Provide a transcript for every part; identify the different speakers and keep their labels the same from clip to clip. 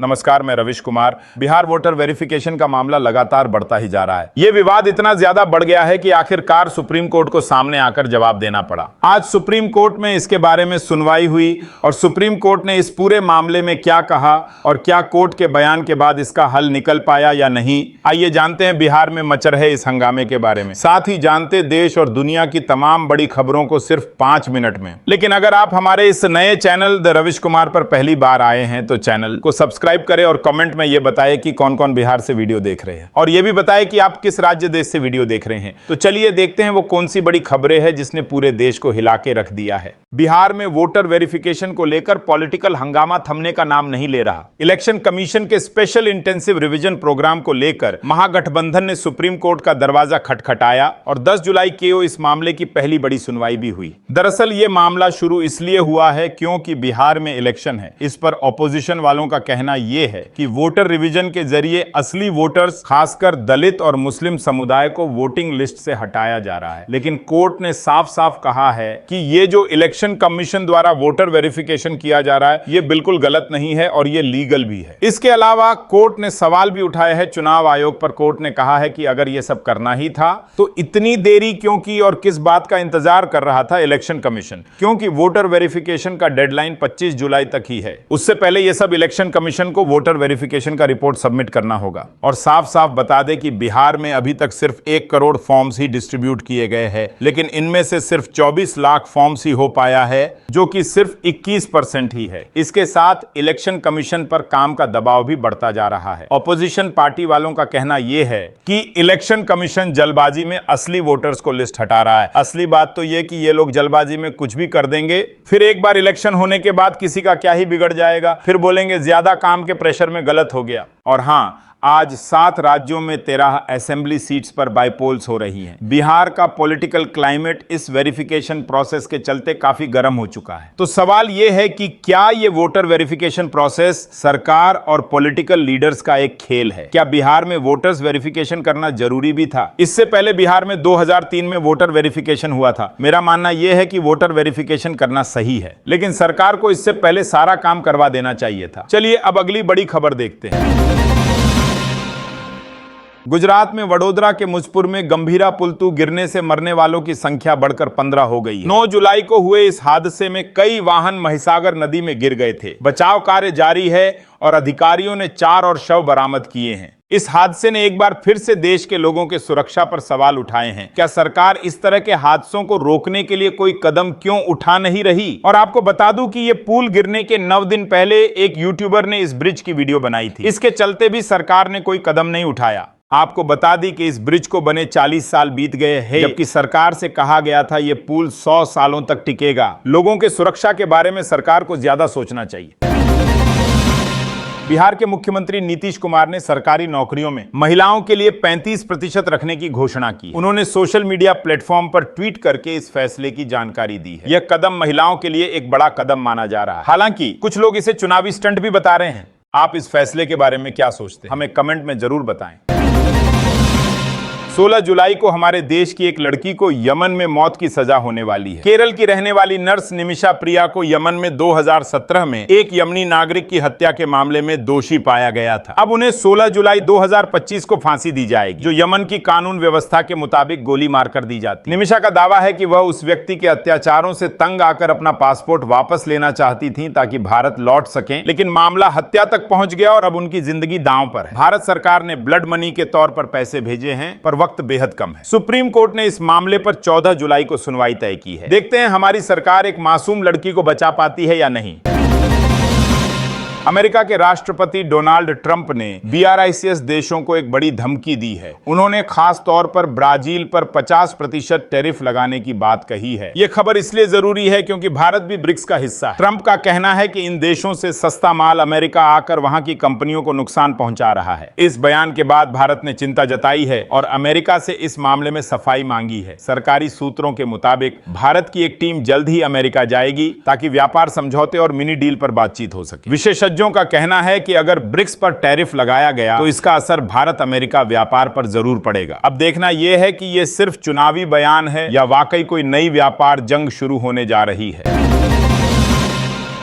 Speaker 1: नमस्कार, मैं रविश Kumar. Bihar voter verification का मामला लगातार बढ़ता ही जा रहा है। ये विवाद इतना ज्यादा बढ़ गया है कि आखिरकार सुप्रीम कोर्ट को सामने आकर जवाब देना पड़ा। आज सुप्रीम कोर्ट में इसके बारे में सुनवाई हुई और सुप्रीम कोर्ट ने इस पूरे मामले में क्या कहा और क्या कोर्ट के बयान के बाद इसका हल निकल पाया या नहीं, आइए जानते हैं बिहार में मच रहे इस हंगामे के बारे में। साथ ही जानते देश और दुनिया की तमाम बड़ी खबरों को सिर्फ 5 मिनट में। लेकिन अगर आप हमारे इस नए चैनल द रविश कुमार पर पहली बार आए हैं तो चैनल को सब्सक्राइब करें और कमेंट में यह बताएं कि कौन कौन बिहार से वीडियो देख रहे हैं और यह भी बताएं कि आप किस राज्य देश से वीडियो देख रहे हैं। तो चलिए देखते हैं वो कौन सी बड़ी खबरें हैं जिसने पूरे देश को हिला के रख दिया है। बिहार में वोटर वेरिफिकेशन को लेकर पॉलिटिकल हंगामा थमने का नाम नहीं ले रहा। इलेक्शन कमीशन के स्पेशल इंटेंसिव रिवीजन प्रोग्राम को लेकर महागठबंधन ने सुप्रीम कोर्ट का दरवाजा खटखटाया और 10 जुलाई को इस मामले की पहली बड़ी सुनवाई भी हुई। दरअसल ये मामला शुरू इसलिए हुआ है क्योंकि बिहार में इलेक्शन है। इस पर ऑपोजिशन वालों का कहना यह है कि वोटर रिवीजन के जरिए असली वोटर्स, खासकर दलित और मुस्लिम समुदाय को वोटिंग लिस्ट से हटाया जा रहा है। लेकिन कोर्ट ने साफ साफ कहा है कि ये जो इलेक्शन कमीशन द्वारा वोटर वेरिफिकेशन किया जा रहा है ये बिल्कुल गलत नहीं है और ये लीगल भी है। इसके अलावा कोर्ट ने सवाल भी उठाया है चुनाव आयोग पर। कोर्ट ने कहा है कि अगर ये सब करना ही था तो इतनी देरी क्यों की और किस बात का इंतजार कर रहा था इलेक्शन कमीशन, क्योंकि वोटर वेरिफिकेशन का डेडलाइन 25 जुलाई तक ही है। उससे पहले ये सब इलेक्शन कमीशन को वोटर वेरिफिकेशन का रिपोर्ट सबमिट करना होगा। और साफ साफ बता दें कि बिहार में अभी तक सिर्फ 1 करोड़ फॉर्म्स ही डिस्ट्रीब्यूट किए गए हैं, लेकिन इनमें से सिर्फ 24 लाख फॉर्म्स ही हो पाया है, जो कि सिर्फ 21% ही है। इसके साथ इलेक्शन कमीशन पर काम का दबाव भी बढ़ता जा रहा है। ऑपोजिशन पार्टी वालों का कहना यह है कि इलेक्शन कमीशन जल्दबाजी में असली वोटर्स को लिस्ट हटा रहा है। असली बात तो यह कि ये लोग जल्दबाजी में कुछ भी कर देंगे, फिर एक बार इलेक्शन होने के बाद किसी का क्या ही बिगड़ जाएगा, फिर बोलेंगे ज्यादा काम के प्रेशर में गलत हो गया। और हाँ, आज 7 राज्यों में 13 असेंबली सीट्स पर बाइपोल्स हो रही हैं। बिहार का पॉलिटिकल क्लाइमेट इस वेरिफिकेशन प्रोसेस के चलते काफी गर्म हो चुका है। तो सवाल यह है कि क्या ये वोटर वेरिफिकेशन प्रोसेस सरकार और पॉलिटिकल लीडर्स का एक खेल है? क्या बिहार में वोटर्स वेरिफिकेशन करना जरूरी भी था? इससे पहले बिहार में 2003 में वोटर वेरिफिकेशन हुआ था। मेरा मानना यह है कि वोटर वेरिफिकेशन करना सही है, लेकिन सरकार को इससे पहले सारा काम करवा देना चाहिए था। चलिए अब अगली बड़ी खबर देखते हैं। गुजरात में वडोदरा के मुजपुर में गंभीरा पुल गिरने से मरने वालों की संख्या बढ़कर 15 हो गई है। 9 जुलाई को हुए इस हादसे में कई वाहन महिसागर नदी में गिर गए थे। बचाव कार्य जारी है और अधिकारियों ने 4 और शव बरामद किए हैं। इस हादसे ने एक बार फिर से देश के लोगों की सुरक्षा पर सवाल उठाए हैं। क्या सरकार इस तरह के हादसों को रोकने के लिए कोई कदम क्यों उठा नहीं रही? और आपको बता दूं कि ये पुल गिरने के 9 दिन पहले एक यूट्यूबर ने इस ब्रिज की वीडियो बनाई थी। इसके चलते भी सरकार ने कोई कदम नहीं उठाया। आपको बता दी कि इस ब्रिज को बने 40 साल बीत गए हैं, जबकि सरकार से कहा गया था यह पुल 100 सालों तक टिकेगा। लोगों के सुरक्षा के बारे में सरकार को ज्यादा सोचना चाहिए। बिहार के मुख्यमंत्री नीतीश कुमार ने सरकारी नौकरियों में महिलाओं के लिए 35% रखने की घोषणा की। उन्होंने सोशल मीडिया प्लेटफॉर्म पर ट्वीट करके इस फैसले की जानकारी दी है। यह कदम महिलाओं के लिए एक बड़ा कदम माना जा रहा है। हालांकि कुछ लोग इसे चुनावी स्टंट भी बता रहे हैं। आप इस फैसले के बारे में क्या सोचते हैं? हमें कमेंट में जरूर बताएं। 16 जुलाई को हमारे देश की एक लड़की को यमन में मौत की सजा होने वाली है। केरल की रहने वाली नर्स निमिषा प्रिया को यमन में 2017 में एक यमनी नागरिक की हत्या के मामले में दोषी पाया गया था। अब उन्हें 16 जुलाई 2025 को फांसी दी जाएगी, जो यमन की कानून व्यवस्था के मुताबिक गोली मारकर दी जाती है। निमिषा का दावा है कि वह उस व्यक्ति के अत्याचारों से तंग आकर अपना पासपोर्ट वापस लेना चाहती थी ताकि भारत लौट सकें, लेकिन मामला हत्या तक पहुंच गया और अब उनकी जिंदगी दांव पर है। भारत सरकार ने ब्लड मनी के तौर पर पैसे भेजे हैं, पर वक्त बेहद कम है। सुप्रीम कोर्ट ने इस मामले पर 14 जुलाई को सुनवाई तय की है। देखते हैं हमारी सरकार एक मासूम लड़की को बचा पाती है या नहीं। अमेरिका के राष्ट्रपति डोनाल्ड ट्रंप ने BRICS देशों को एक बड़ी धमकी दी है। उन्होंने खास तौर पर ब्राजील पर 50% टैरिफ लगाने की बात कही है। यह खबर इसलिए जरूरी है क्योंकि भारत भी ब्रिक्स का हिस्सा है। ट्रंप का कहना है कि इन देशों से सस्ता माल अमेरिका आकर वहां की कंपनियों को नुकसान पहुंचा रहा है। इस बयान के बाद भारत ने चिंता जताई है और अमेरिका से इस मामले में सफाई मांगी है। सरकारी सूत्रों के मुताबिक भारत की एक टीम जल्द ही अमेरिका जाएगी ताकि व्यापार समझौते और मिनी डील पर बातचीत हो सके। विशेषज्ञों का कहना है कि अगर ब्रिक्स पर टैरिफ लगाया गया तो इसका असर भारत अमेरिका व्यापार पर जरूर पड़ेगा। अब देखना यह है कि यह सिर्फ चुनावी बयान है या वाकई कोई नई व्यापार जंग शुरू होने जा रही है।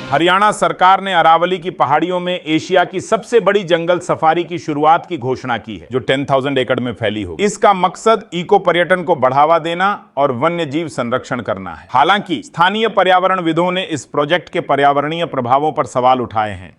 Speaker 1: हरियाणा सरकार ने अरावली की पहाड़ियों में एशिया की सबसे बड़ी जंगल सफारी की शुरुआत की घोषणा की है, जो 10,000 एकड़ में फैली होगी। इसका मकसद इको पर्यटन को बढ़ावा देना और वन्य जीव संरक्षण करना है। हालांकि स्थानीय पर्यावरणविदों ने इस प्रोजेक्ट के पर्यावरणीय प्रभावों पर सवाल उठाए हैं।